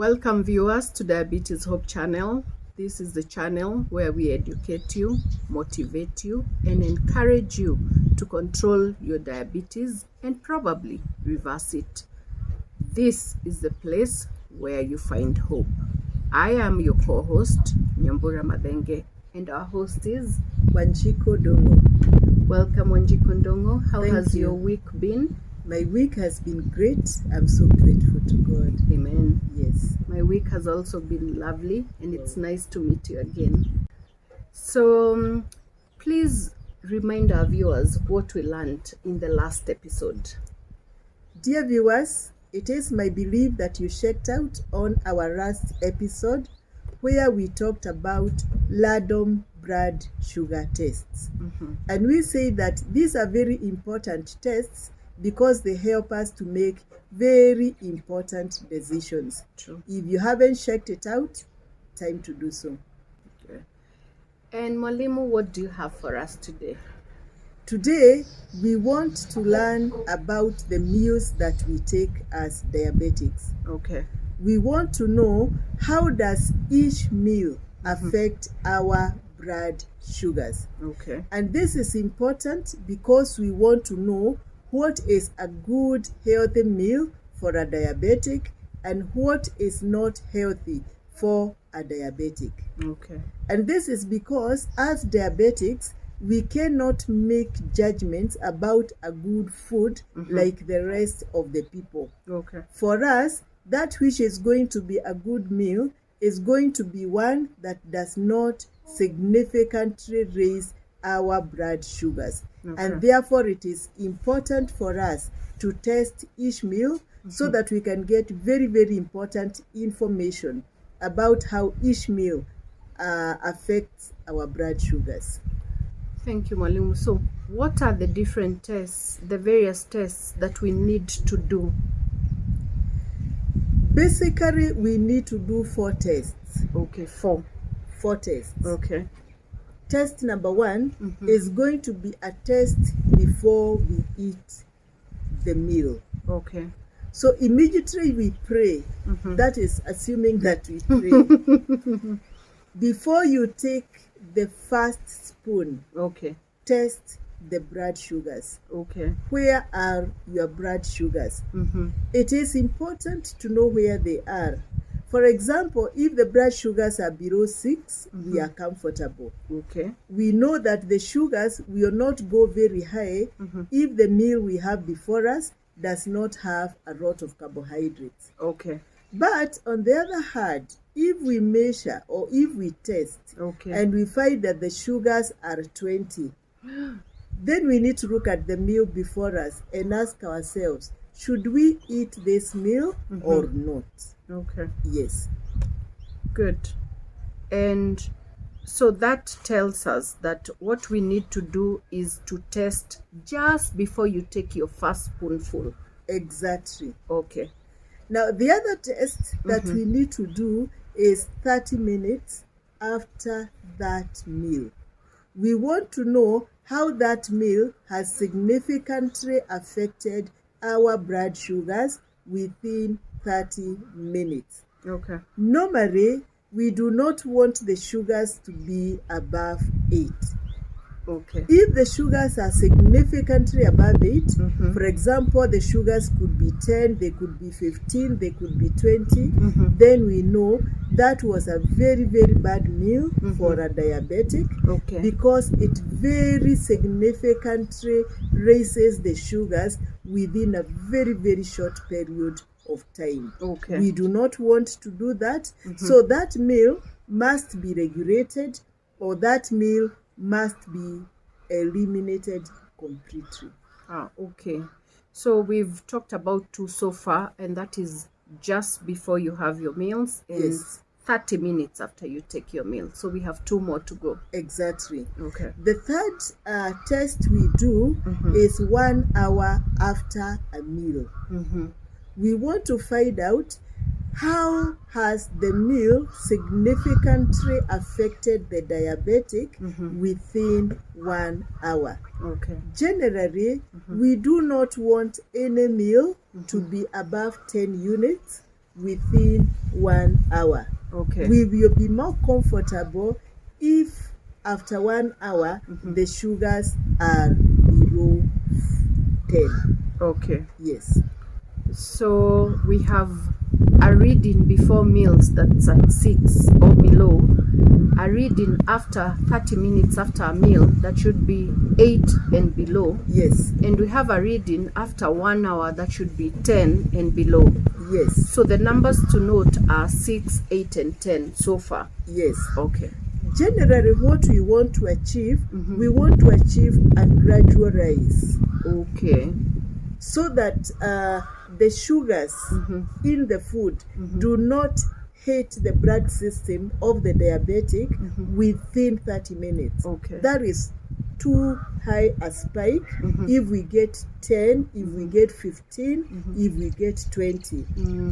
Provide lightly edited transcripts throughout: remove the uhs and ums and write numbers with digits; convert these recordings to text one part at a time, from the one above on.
Welcome viewers to Diabetes Hope channel. This is the channel where we educate you, motivate you, and encourage you to control your diabetes and probably reverse it. This is the place where you find hope. I am your co-host, Nyambura Madenge, and our host is Wanjiko Dongo. Welcome, Wanjiko Dongo. How Thank has you. your week been? My week has been great. I'm so grateful to God. Amen. Yes. My week has also been lovely, and it's nice to meet you again. So please remind our viewers what we learned in the last episode. Dear viewers, it is my belief that you checked out on our last episode where we talked about random blood sugar tests. And we say that these are very important tests because they help us to make very important decisions. True. If you haven't checked it out, time to do so. Okay. And Mwalimu, what do you have for us today? Today, we want to learn about the meals that we take as diabetics. Okay. We want to know how does each meal affect our blood sugars. Okay. And this is important because we want to know what is a good healthy meal for a diabetic and what is not healthy for a diabetic. Okay. And this is because as diabetics, we cannot make judgments about a good food like the rest of the people. Okay. For us, that which is going to be a good meal is going to be one that does not significantly raise our blood sugars. Okay. And therefore, it is important for us to test each meal so that we can get very, very important information about how each meal affects our blood sugars. Thank you, Mwalimu. So what are the different tests, the various tests that we need to do? Basically, we need to do 4 tests. Okay, 4. 4 tests. Okay. Test number 1 is going to be a test before we eat the meal. Okay. So immediately we pray, that is assuming that we pray. Before you take the first spoon, Okay. test the blood sugars. Okay. Where are your blood sugars? It is important to know where they are. For example, if the blood sugars are below 6, we are comfortable. Okay. We know that the sugars will not go very high if the meal we have before us does not have a lot of carbohydrates. Okay. But on the other hand, if we measure or if we test and we find that the sugars are 20, then we need to look at the meal before us and ask ourselves, should we eat this meal or not? Okay. Yes. Good. And so that tells us that what we need to do is to test just before you take your first spoonful. Exactly. Okay. Now, the other test that we need to do is 30 minutes after that meal. We want to know how that meal has significantly affected our blood sugars within 30 minutes. Okay. Normally, we do not want the sugars to be above 8. Okay. If the sugars are significantly above 8, for example, the sugars could be 10, they could be 15, they could be 20, then we know that was a very, very bad meal for a diabetic because it very significantly raises the sugars within a very, very short period of time. Okay. We do not want to do that. So that meal must be regulated or that meal must be eliminated completely. Okay. So we've talked about 2 so far, and that is just before you have your meals and 30 minutes after you take your meal. So we have 2 more to go. Exactly. Okay. The third test we do is 1 hour after a meal. We want to find out how has the meal significantly affected the diabetic within 1 hour. Okay. Generally, we do not want any meal to be above 10 units within 1 hour. Okay. We will be more comfortable if after 1 hour the sugars are below 10. Okay. Yes. So we have a reading before meals that's at 6 or below, a reading after 30 minutes after a meal that should be 8 and below. Yes. And we have a reading after 1 hour that should be 10 and below. Yes. So the numbers to note are 6, 8, and 10 so far. Yes. Okay. Generally, what we want to achieve, we want to achieve a gradual rise. Okay. So that the sugars in the food do not hit the blood system of the diabetic within 30 minutes. Okay. That is too high a spike. If we get 10, if we get 15, if we get 20,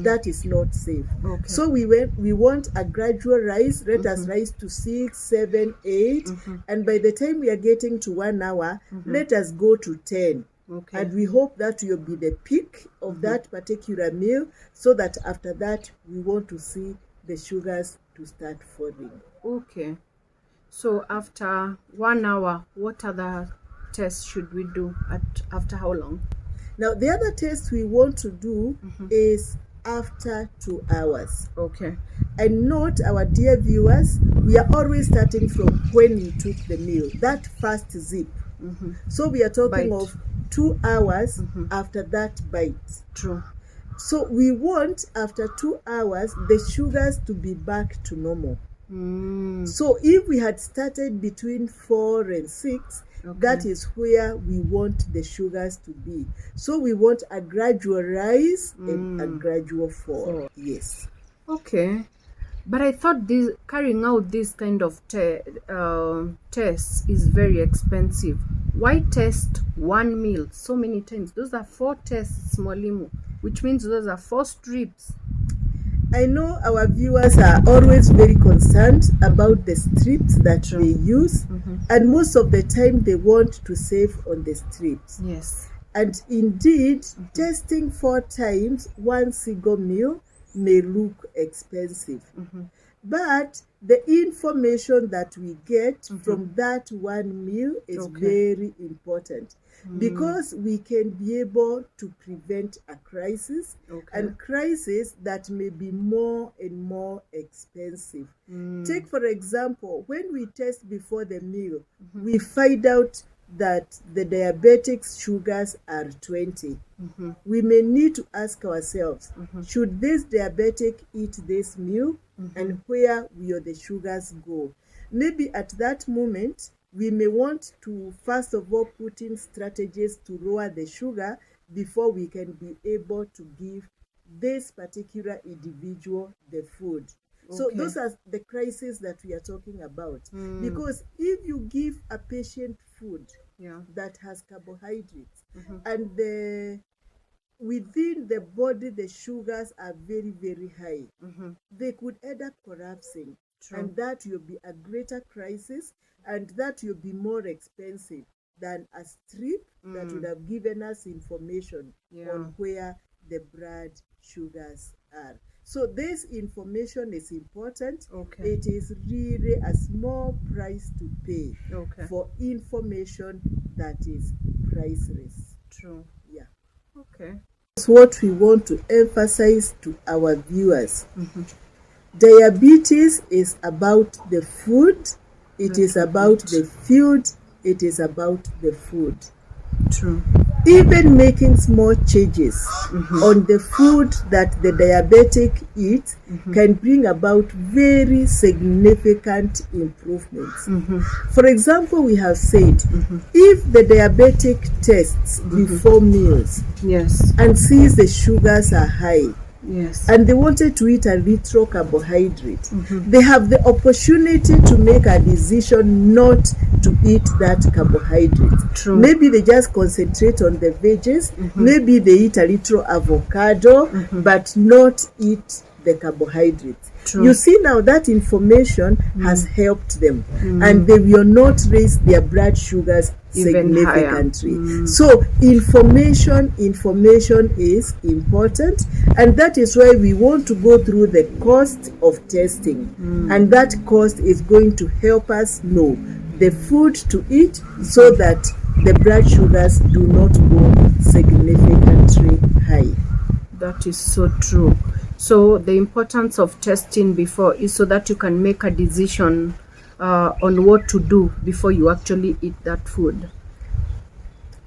that is not safe. Okay. So we want a gradual rise. Let us rise to 6, 7, 8, and by the time we are getting to 1 hour, let us go to 10. Okay. And we hope that will be the peak of that particular meal, so that after that we want to see the sugars to start falling. Okay. So after 1 hour, what other tests should we do after how long? Now the other test we want to do is after 2 hours. Okay. And note, our dear viewers, we are always starting from when you took the meal, that first zip. So we are talking Bite. of 2 hours after that bite. True. So we want after 2 hours the sugars to be back to normal. So if we had started between 4 and 6, that is where we want the sugars to be. So we want a gradual rise and a gradual fall. Yes. Okay. But I thought carrying out this kind of tests is very expensive. Why test one meal so many times? Those are 4 tests, Mwalimu, which means those are 4 strips. I know our viewers are always very concerned about the strips that they use, and most of the time they want to save on the strips. Yes. And indeed, testing 4 times one single meal may look expensive. But the information that we get from that one meal is very important, because we can be able to prevent a crisis, and crisis that may be more and more expensive. Take, for example, when we test before the meal, we find out that the diabetics sugars are 20. We may need to ask ourselves, should this diabetic eat this meal, and where will the sugars go? Maybe at that moment we may want to first of all put in strategies to lower the sugar before we can be able to give this particular individual the food. So those are the crises that we are talking about. Because if you give a patient food that has carbohydrates, and within the body the sugars are very, very high, they could end up collapsing. And that will be a greater crisis, and that will be more expensive than a strip that would have given us information on where the blood sugars are. So this information is important. It is really a small price to pay for information that is priceless. True. Yeah. Okay. That's what we want to emphasize to our viewers. Diabetes is about the food. It is about the field. It is about the food. True. Even making small changes on the food that the diabetic eats can bring about very significant improvements. For example, we have said, if the diabetic tests before meals and sees the sugars are high, and they wanted to eat a little carbohydrate, they have the opportunity to make a decision not to eat that carbohydrate. Maybe they just concentrate on the veggies, maybe they eat a little avocado, but not eat the carbohydrates. True. You see now that information has helped them, and they will not raise their blood sugars Even significantly. So information is important, and that is why we want to go through the cost of testing, and that cost is going to help us know the food to eat so that the blood sugars do not go significantly high. That is so true. So the importance of testing before is so that you can make a decision on what to do before you actually eat that food.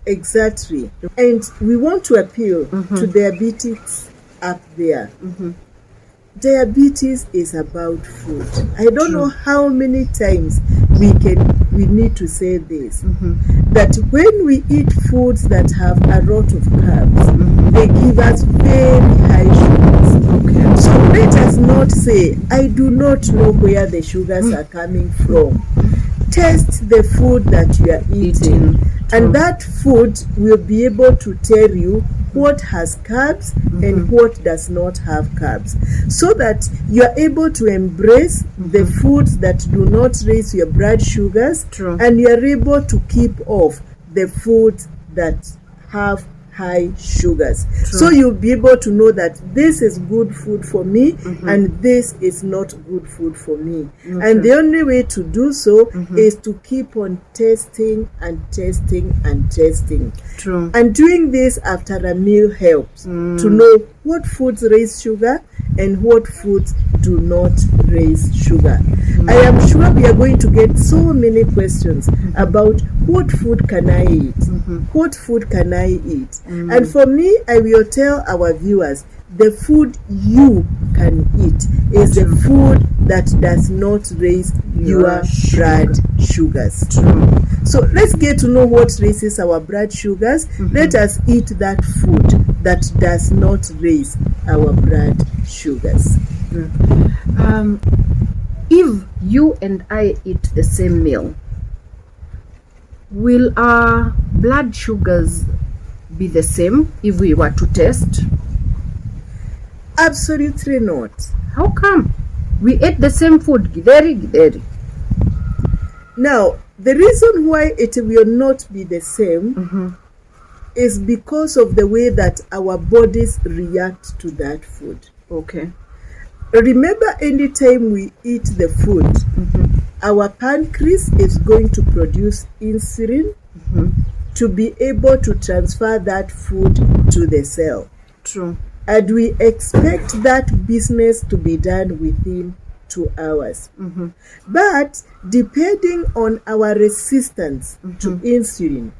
Exactly. And we want to appeal to diabetics up there. Diabetes is about food. I don't know how many times we need to say this, that when we eat foods that have a lot of carbs, they give us very high sugars. So let us not say, I do not know where the sugars are coming from. Test the food that you are eating, and that food will be able to tell you what has carbs and what does not have carbs, so that you are able to embrace the foods that do not raise your blood sugars, and you are able to keep off the foods that have high sugars. So you'll be able to know that this is good food for me and this is not good food for me. And the only way to do so is to keep on testing and testing and testing. And doing this after a meal helps to know what foods raise sugar and what foods do not raise sugar. I am sure we are going to get so many questions about what food can I eat? What food can I eat? And for me, I will tell our viewers, the food you can eat is the food that does not raise your blood sugars. So let's get to know what raises our blood sugars. Let us eat that food that does not raise our blood sugars. If you and I eat the same meal, will our blood sugars be the same if we were to test? Absolutely not. How come? We ate the same food, githeri. Now, the reason why it will not be the same is because of the way that our bodies react to that food. Okay. Remember, anytime we eat the food, our pancreas is going to produce insulin to be able to transfer that food to the cell. And we expect that business to be done within 2 hours. But depending on our resistance to insulin,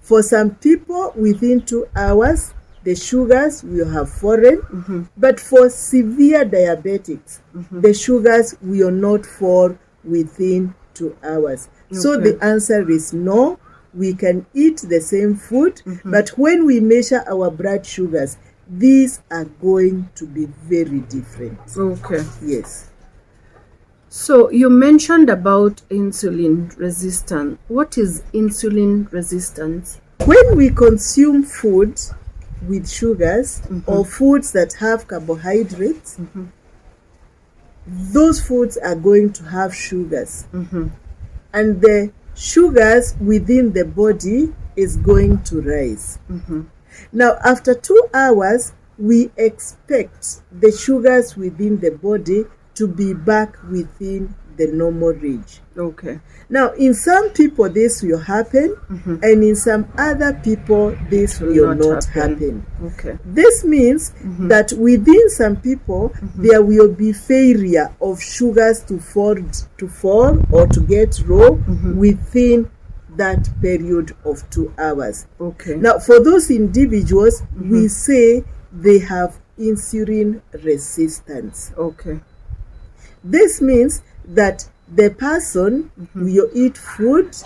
for some people within 2 hours, the sugars will have fallen, but for severe diabetics, the sugars will not fall within 2 hours. So the answer is no. We can eat the same food, but when we measure our blood sugars, these are going to be very different. Okay. Yes. So you mentioned about insulin resistance. What is insulin resistance? When we consume food with sugars or foods that have carbohydrates, those foods are going to have sugars. And the sugars within the body is going to rise. Now, after 2 hours, we expect the sugars within the body to be back within the normal range. Okay. Now, in some people, this will happen, and in some other people, this will not happen. Okay. This means that within some people, there will be failure of sugars to fall or to get low within that period of 2 hours. Okay. Now, for those individuals, we say they have insulin resistance. Okay. This means that the person will eat food,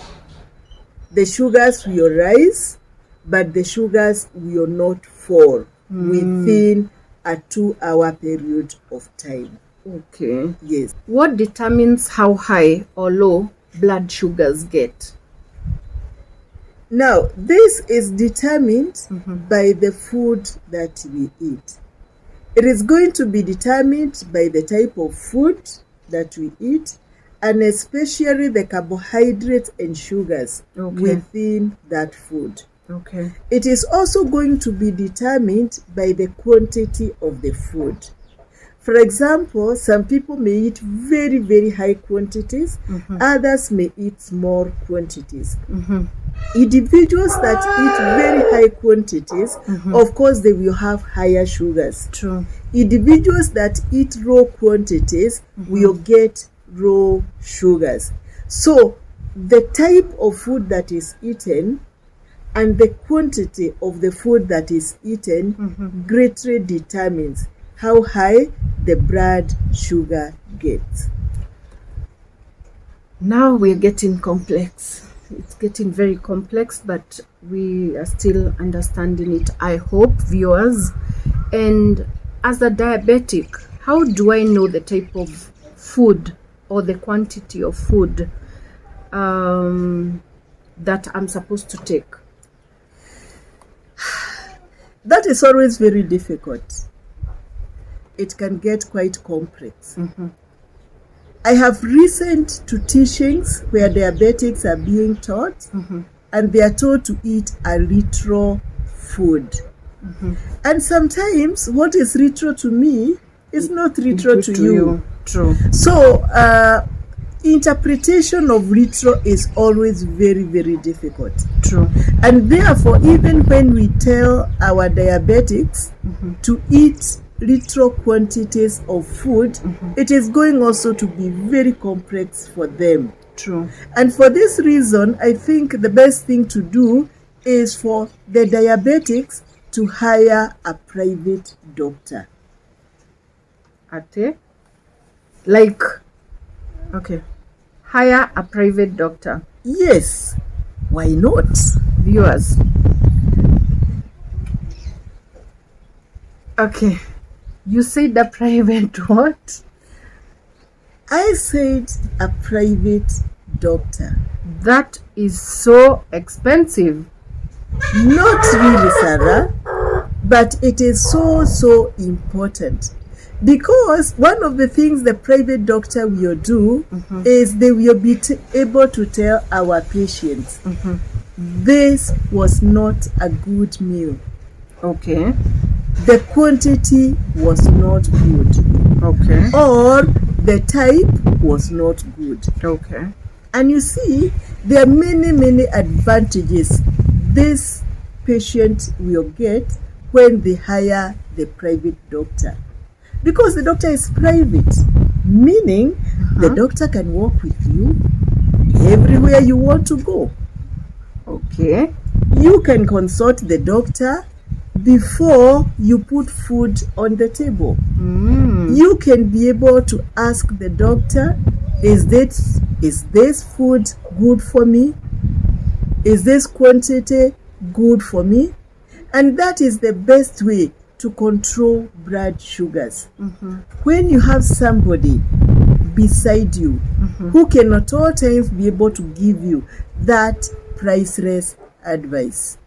the sugars will rise, but the sugars will not fall within a 2-hour period of time. Okay. Yes. What determines how high or low blood sugars get? Now, this is determined by the food that we eat. It is going to be determined by the type of food that we eat, and especially the carbohydrates and sugars within that food. Okay. It is also going to be determined by the quantity of the food. For example, some people may eat very, very high quantities, others may eat small quantities. Individuals that eat very high quantities, of course, they will have higher sugars. True. Individuals that eat raw quantities will get raw sugars. So, the type of food that is eaten and the quantity of the food that is eaten greatly determines how high the blood sugar gets. Now we're getting complex. It's getting very complex, but we are still understanding it, I hope, viewers. And as a diabetic, how do I know the type of food or the quantity of food that I'm supposed to take? That is always very difficult. It can get quite complex. I have listened to teachings where diabetics are being taught and they are told to eat a literal food. And sometimes what is literal to me is not literal to you. True. So, interpretation of literal is always very, very difficult. True. And therefore, even when we tell our diabetics to eat literal quantities of food, it is going also to be very complex for them. True. And for this reason, I think the best thing to do is for the diabetics to hire a private doctor. Hire a private doctor. Yes, why not? Viewers. Okay. You said a private what? I said a private doctor. That is so expensive. Not really, Sarah, but it is so important. Because one of the things the private doctor will do is they will be able to tell our patients, this was not a good meal. Okay. The quantity was not good. Okay. Or the type was not good. Okay. And you see, there are many advantages this patient will get when they hire the private doctor. Because the doctor is private, meaning the doctor can walk with you everywhere you want to go. Okay. You can consult the doctor before you put food on the table. You can be able to ask the doctor, is this food good for me? Is this quantity good for me? And that is the best way to control blood sugars. When you have somebody beside you who can at all times be able to give you that priceless advice,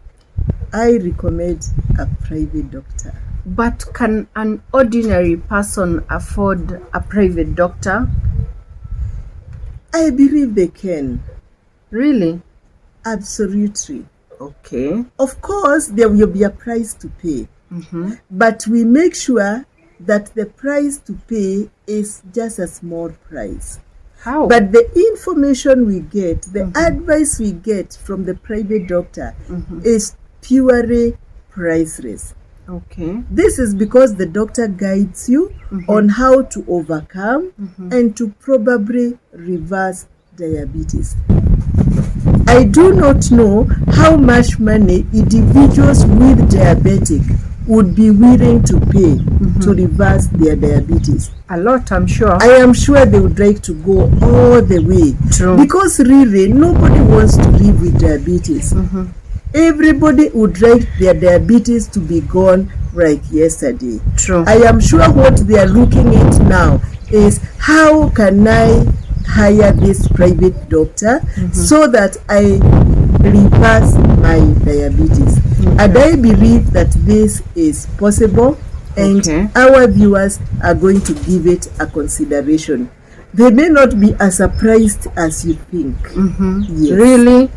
I recommend a private doctor. But can an ordinary person afford a private doctor? I believe they can. Really? Absolutely. Okay. Of course, there will be a price to pay. But we make sure that the price to pay is just a small price. How? But the information we get, the advice we get from the private doctor is purely priceless. Okay. This is because the doctor guides you on how to overcome and to probably reverse diabetes. I do not know how much money individuals with diabetic would be willing to pay to reverse their diabetes. A lot, I'm sure. I am sure they would like to go all the way. True. Because really, nobody wants to live with diabetes. Everybody would like their diabetes to be gone like yesterday. True. I am sure what they are looking at now is, how can I hire this private doctor so that I reverse my diabetes? And I believe that this is possible and Okay. our viewers are going to give it a consideration. They may not be as surprised as you think. Yes. Really?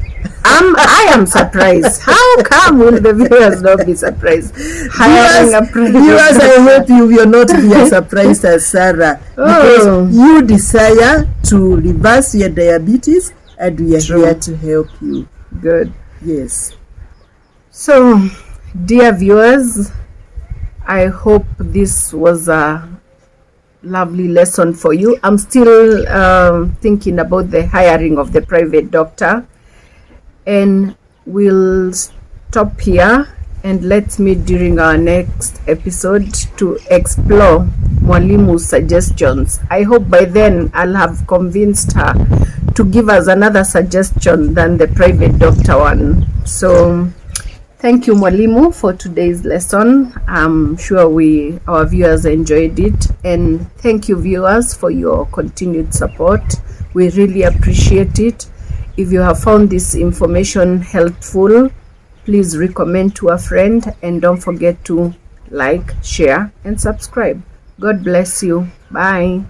I am surprised. How come will the viewers not be surprised? Hiring a private Viewers, I doctor. hope you will not be as surprised as Sarah, because Oh. you desire to reverse your diabetes, and we are True. here to help you. Good. Yes. So, dear viewers, I hope this was a lovely lesson for you. I'm still thinking about the hiring of the private doctor, and we'll stop here and let's meet during our next episode to explore Mwalimu's suggestions. I hope by then I'll have convinced her to give us another suggestion than the private doctor one. So thank you, Mwalimu, for today's lesson. I'm sure our viewers enjoyed it, and thank you, viewers, for your continued support. We really appreciate it. If you have found this information helpful, please recommend to a friend, and don't forget to like, share, and subscribe. God bless you. Bye.